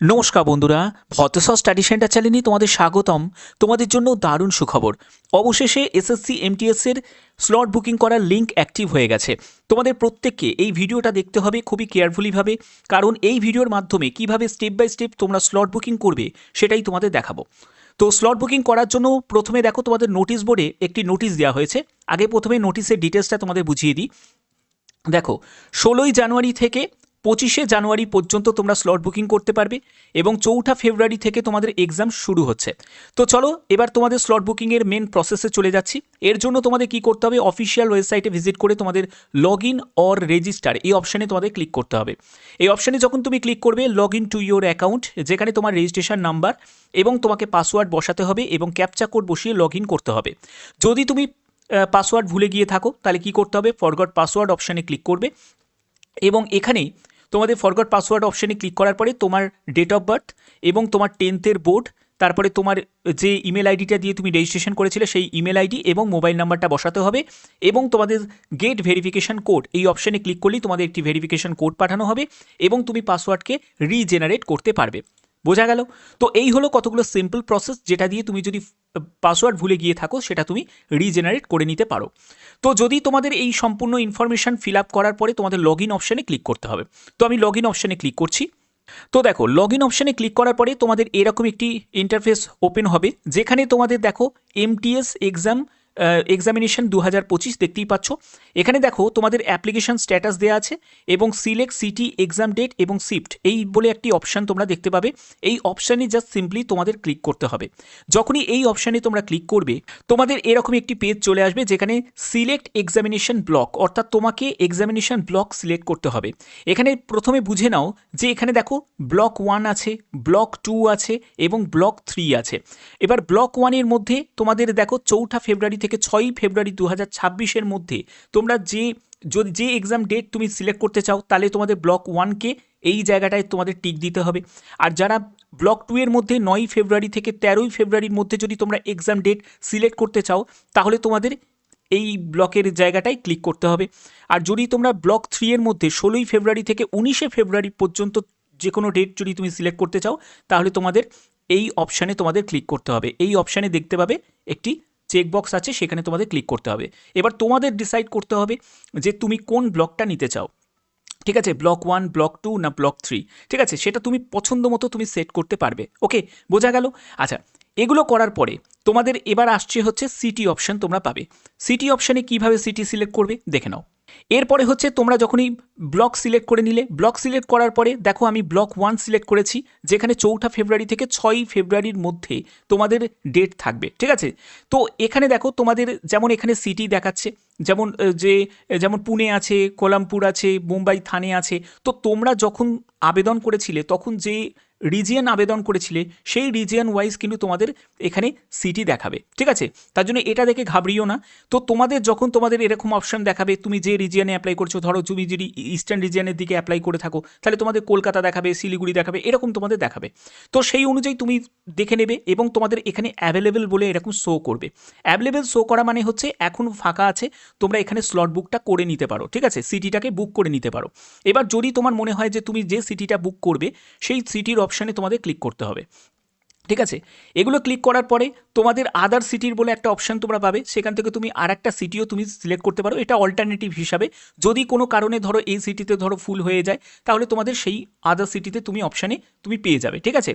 নমস্কার বন্ধুরা, ভদ্রসহ study centre চ্যানেলে তোমাদের স্বাগতম। তোমাদের জন্য দারুণ সুখবর। অবশেষে এসএসসি এমটিএস এর স্লট বুকিং করার লিঙ্ক অ্যাক্টিভ হয়ে গেছে। তোমাদের প্রত্যেককে এই ভিডিওটা দেখতে হবে খুবই কেয়ারফুলিভাবে, কারণ এই ভিডিওর মাধ্যমে কিভাবে স্টেপ বাই স্টেপ তোমরা স্লট বুকিং করবে সেটাই তোমাদের দেখাবো। তো স্লট বুকিং করার জন্য প্রথমে দেখো তোমাদের নোটিশ বোর্ডে একটি নোটিশ দেওয়া হয়েছে। আগে প্রথমে নোটিশের ডিটেলসটা তোমাদের বুঝিয়ে দিই। দেখো, 16ই জানুয়ারি থেকে 25শে জানুয়ারি পর্যন্ত তোমরা স্লট বুকিং করতে পারবে এবং 4ঠা ফেব্রুয়ারি থেকে তোমাদের এক্সাম শুরু হচ্ছে। তো চলো এবার তোমাদের স্লট বুকিংয়ের মেন প্রসেসে চলে যাচ্ছি। এর জন্য তোমাদের কি করতে হবে, অফিসিয়াল ওয়েবসাইটে ভিজিট করে তোমাদের লগ ইন অর রেজিস্টার এই অপশানে তোমাদের ক্লিক করতে হবে। এই অপশানে যখন তুমি ক্লিক করবে, log in to your account, যেখানে তোমার রেজিস্ট্রেশন নাম্বার এবং তোমাকে পাসওয়ার্ড বসাতে হবে এবং ক্যাপচা কোড বসিয়ে লগ ইন করতে হবে। যদি তুমি পাসওয়ার্ড ভুলে গিয়ে থাকো তাহলে কি করতে হবে, ফরগট পাসওয়ার্ড অপশানে ক্লিক করবে এবং এখানে তোমাদের ফরগট পাসওয়ার্ড অপশানে ক্লিক করার পরে তোমার ডেট অফ বার্থ এবং তোমার 10th বোর্ড, তারপরে তোমার যে ইমেল আইডিটা দিয়ে তুমি রেজিস্ট্রেশন করেছিলে সেই ইমেল আইডি এবং মোবাইল নাম্বারটা বসাতে হবে এবং তোমাদের গেট ভেরিফিকেশন কোড এই অপশানে ক্লিক করলেই তোমাদের একটি ভেরিফিকেশন কোড পাঠানো হবে এবং তুমি পাসওয়ার্ডকে রিজেনারেট করতে পারবে। বোঝা গেল? তো এই হলো কতগুলো সিম্পল প্রসেস, যেটা দিয়ে তুমি যদি পাসওয়ার্ড ভুলে গিয়ে থাকো সেটা তুমি রিজেনারেট করে নিতে পারো। তো যদি তোমাদের এই সম্পূর্ণ ইনফরমেশন ফিল আপ করার পরে তোমাদের লগ ইন অপশানে ক্লিক করতে হবে। তো আমি লগ ইন অপশানে ক্লিক করছি। তো দেখো, লগ ইন অপশানে ক্লিক করার পরে তোমাদের এরকম একটি ইন্টারফেস ওপেন হবে, যেখানে তোমাদের দেখো এমটিএস এক্সামিনেশন 2025 দেখতেই পাচ্ছ। এখানে দেখো তোমাদের অ্যাপ্লিকেশন স্ট্যাটাস দেওয়া আছে এবং সিলেক্ট সিটি, এক্সাম ডেট এবং শিফট এই বলে একটি অপশান তোমরা দেখতে পাবে। এই অপশানে জাস্ট সিম্পলি তোমাদের ক্লিক করতে হবে। যখনই এই অপশানে তোমরা ক্লিক করবে, তোমাদের এরকম একটি পেজ চলে আসবে যেখানে সিলেক্ট এক্সামিনেশন ব্লক, অর্থাৎ তোমাকে এক্সামিনেশন ব্লক সিলেক্ট করতে হবে। এখানে প্রথমে বুঝে নাও যে এখানে দেখো ব্লক 1 আছে, ব্লক 2 আছে এবং ব্লক 3 আছে। এবার ব্লক 1-এর মধ্যে তোমাদের দেখো 4ঠা ফেব্রুয়ারি থেকে 6ই ফেব্রুয়ারি 2026-এর মধ্যে তোমরা যে এক্সাম ডেট তুমি সিলেক্ট করতে চাও, তাহলে তোমাদের ব্লক 1কে এই জায়গাটায় তোমাদের টিক দিতে হবে। আর যারা ব্লক 2 এর মধ্যে 9ই ফেব্রুয়ারি থেকে 13ই ফেব্রুয়ারির মধ্যে যদি তোমরা এক্সাম ডেট সিলেক্ট করতে চাও, তাহলে তোমাদের এই ব্লকের জায়গাটায় ক্লিক করতে হবে। আর যদি তোমরা ব্লক 3 এর মধ্যে 16ই ফেব্রুয়ারি থেকে 19শে ফেব্রুয়ারি পর্যন্ত যে কোনো ডেট যদি তুমি সিলেক্ট করতে চাও, তাহলে তোমাদের এই অপশানে তোমাদের ক্লিক করতে হবে। এই অপশানে দেখতে পাবে একটি চেকবক্স আছে, সেখানে তোমাদের ক্লিক করতে হবে। এবার তোমাদের ডিসাইড করতে হবে যে তুমি কোন ব্লকটা নিতে চাও। ঠিক আছে, ব্লক 1, ব্লক 2 না ব্লক 3, ঠিক আছে, সেটা তুমি পছন্দ মতো তুমি সেট করতে পারবে। ওকে, বোঝা গেল? আচ্ছা, এগুলো করার পরে তোমাদের এবার আসছে হচ্ছে সিটি অপশান তোমরা পাবে। সিটি অপশানে কিভাবে সিটি সিলেক্ট করবে দেখে নাও। এরপরে হচ্ছে তোমরা যখনই ব্লক সিলেক্ট করে নিলে, ব্লক সিলেক্ট করার পরে দেখো আমি ব্লক 1 সিলেক্ট করেছি, যেখানে 4ঠা ফেব্রুয়ারি থেকে 6ই ফেব্রুয়ারির মধ্যে তোমাদের ডেট থাকবে। ঠিক আছে, তো এখানে দেখো তোমাদের যেমন এখানে সিটি দেখাচ্ছে, যেমন পুনে আছে, কোলামপুর আছে, মুম্বাই থানে আছে। তো তোমরা যখন আবেদন করেছিলে তখন যে রিজিয়ন আবেদন করেছিলে সেই রিজিয়ন ওয়াইজ কিন্তু তোমাদের এখানে সিটি দেখাবে। ঠিক আছে, তার জন্য এটা দেখে ঘাবড়িও না। তো তোমাদের যখন তোমাদের এরকম অপশন দেখাবে, তুমি যে রিজিয়নে অ্যাপ্লাই করছো, ধরো তুমি যদি ইস্টার্ন রিজিয়নের দিকে অ্যাপ্লাই করে থাকো, তাহলে তোমাদের কলকাতা দেখাবে, শিলিগুড়ি দেখাবে, এরকম তোমাদের দেখাবে। তো সেই অনুযায়ী তুমি দেখে নেবে এবং তোমাদের এখানে অ্যাভেলেবেল বলে এরকম শো করবে। অ্যাভেলেবেল শো করা মানে হচ্ছে এখন ফাঁকা আছে, তোমরা এখানে স্লট বুকটা করে নিতে পারো। ঠিক আছে, সিটিটাকে বুক করে নিতে পারো। এবার যদি তোমার মনে হয় যে তুমি যে সিটিটা বুক করবে সেই সিটির অপশানে তোমাদের ক্লিক করতে হবে। ঠিক আছে, এগুলো ক্লিক করার পরে তোমাদের আদার সিটির বলে একটা অপশান তোমরা পাবে, সেখান থেকে তুমি আর একটা সিটিও তুমি সিলেক্ট করতে পারো। এটা অল্টারনেটিভ হিসাবে, যদি কোনো কারণে ধরো এই সিটিতে ধরো ফুল হয়ে যায়, তাহলে তোমাদের সেই আদার সিটিতে তুমি অপশানে তুমি পেয়ে যাবে। ঠিক আছে,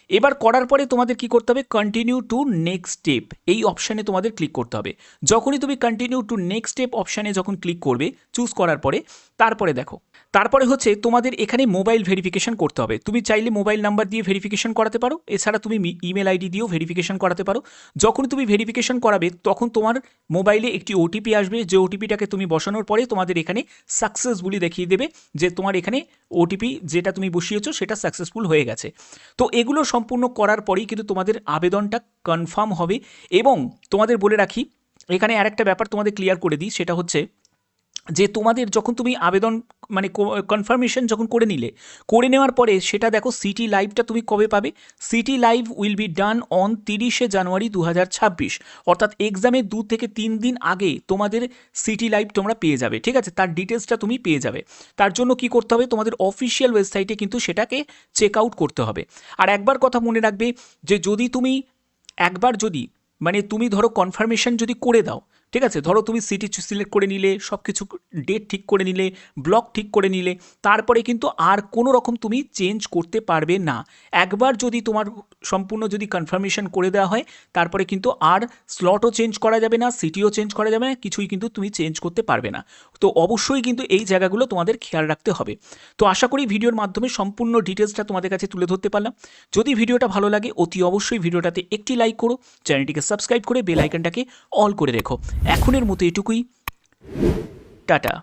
এবার করার পরে তোমাদের কি করতে হবে, কন্টিনিউ টু নেক্সট স্টেপ এই অপশানে তোমাদের ক্লিক করতে হবে। যখনই তুমি কন্টিনিউ টু নেক্সট স্টেপ অপশানে যখন ক্লিক করবে চুজ করার পরে, তারপরে দেখো, তারপরে হচ্ছে তোমাদের এখানে মোবাইল ভেরিফিকেশন করতে হবে। তুমি চাইলে মোবাইল নাম্বার দিয়ে ভেরিফিকেশন করাতে পারো, এছাড়া তুমি ইমেল আইডি দিয়েও ভেরিফিকেশন করাতে পারো। যখন তুমি ভেরিফিকেশন করাবে তখন তোমার মোবাইলে একটি ওটিপি আসবে, যে ওটিপিটাকে তুমি বসানোর পরে তোমাদের এখানে সাকসেসফুলি দেখিয়ে দেবে যে তোমার এখানে ওটিপি যেটা তুমি বসিয়েছো সেটা সাকসেসফুল হয়ে গেছে। তো এগুলো সম্পূর্ণ করার পরেই কিন্তু তোমাদের আবেদনটা কনফার্ম হবে। এবং তোমাদের বলে রাখি, এখানে আরেকটা ব্যাপার তোমাদের ক্লিয়ার করে দিই, সেটা হচ্ছে যে তোমাদের যখন তুমি আবেদন মানে কনফার্মেশন যখন করে নেওয়ার পরে সেটা দেখো সিটি লাইভটা তুমি কবে পাবে। CT live will be done on 30শে জানুয়ারি 2026, অর্থাৎ এক্সামের 2 থেকে 3 দিন আগে তোমাদের সিটি লাইভ তোমরা পেয়ে যাবে, ঠিক আছে। তার ডিটেলসটা তুমি পেয়ে যাবে। তার জন্য কি করতে হবে, তোমাদের অফিসিয়াল ওয়েবসাইটে কিন্তু সেটাকে চেক আউট করতে হবে। আর একবার কথা মনে রাখবে যে যদি তুমি একবার যদি মানে তুমি ধরো কনফার্মেশন যদি করে দাও, ঠিক আছে, ধরো তুমি সিটি সিলেক্ট করে নিলে, সব কিছু ডেট ঠিক করে নিলে, ব্লক ঠিক করে নিলে, তারপরে কিন্তু আর কোনো রকম তুমি চেঞ্জ করতে পারবে না। একবার যদি তোমার সম্পূর্ণ যদি কনফার্মেশন করে দেওয়া হয়, তারপরে কিন্তু আর স্লটও চেঞ্জ করা যাবে না, সিটিও চেঞ্জ করা যাবে না, কিছুই কিন্তু তুমি চেঞ্জ করতে পারবে না। তো অবশ্যই কিন্তু এই জায়গাগুলো তোমাদের খেয়াল রাখতে হবে। তো আশা করি ভিডিওর মাধ্যমে সম্পূর্ণ ডিটেলসটা তোমাদের কাছে তুলে ধরতে পারলাম। যদি ভিডিওটা ভালো লাগে অতি অবশ্যই ভিডিওটাতে একটি লাইক করো, চ্যানেলটিকে সাবস্ক্রাইব করে বেল আইকনটাকে অল করে রেখো। এখনের মতো এটুকুই, টাটা।